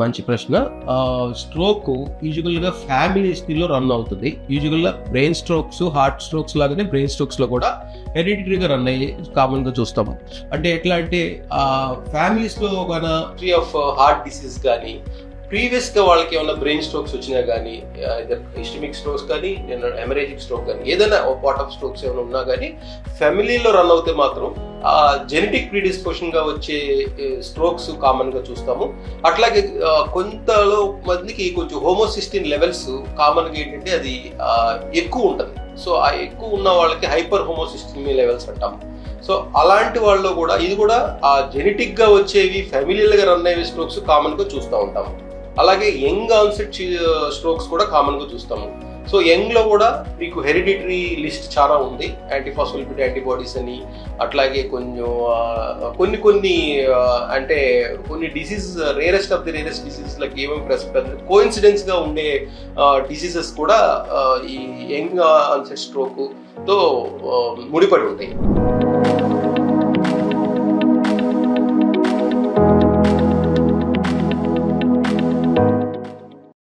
మంచి ప్రశ్న. స్ట్రోక్ యూజువల్గా ఫ్యామిలీ హిస్టరీలో రన్ అవుతుంది. యూజువల్గా బ్రెయిన్ స్ట్రోక్స్, హార్ట్ స్ట్రోక్స్ లాగానే బ్రెయిన్ స్ట్రోక్స్ లో కూడా హెరిడిటరీగా రన్ అయ్యి కామన్ గా చూస్తాము. అంటే ఎట్లా అంటే ఫ్యామిలీస్ లో మన హిస్టరీ ఆఫ్ హార్ట్ డిసీజ్ కానీ, ప్రీవియస్ గా వాళ్ళకి ఏమైనా బ్రెయిన్ స్ట్రోక్స్ వచ్చినా కానీ, ఇస్టమిక్ స్ట్రోక్స్ కానీ, హెమరేజిక్ స్ట్రోక్ కానీ, ఏదైనా పార్ట్ ఆఫ్ స్ట్రోక్స్ ఏమైనా ఉన్నా కానీ ఫ్యామిలీలో రన్ అవుతే మాత్రం జెనెటిక్ ప్రీడిస్పోజిషన్ గా వచ్చే స్ట్రోక్స్ కామన్ గా చూస్తాము. అట్లాగే కొంతలో మందికి కొంచెం హోమోసిస్టిన్ లెవెల్స్ కామన్ గా ఏంటంటే అది ఎక్కువ ఉంటుంది. సో ఆ ఎక్కువ ఉన్న వాళ్ళకి హైపర్ హోమోసిస్టిన్ లెవెల్స్ అంటాము. సో అలాంటి వాళ్ళు కూడా ఇది కూడా ఆ జెనెటిక్ గా వచ్చేవి ఫ్యామిలీలుగా రన్ అయ్యే స్ట్రోక్స్ కామన్ గా చూస్తూ ఉంటాము. అలాగే యంగ్ ఆన్సెట్ స్ట్రోక్స్ కూడా కామన్ గా చూస్తాము. సో యంగ్ లో కూడా మీకు హెరిడిటరీ లిస్ట్ చాలా ఉంది. యాంటీఫాస్ఫోలిపిడ్ యాంటీబాడీస్ అని, అట్లాగే కొన్ని అంటే కొన్ని disease rarest of the rarest diseases లకి ఏమేమి కోఇన్సిడెన్స్ గా ఉండే డిసీజెస్ కూడా ఈ యంగ్ ఆన్సెట్ స్ట్రోక్ తో ముడిపడి ఉంటాయి.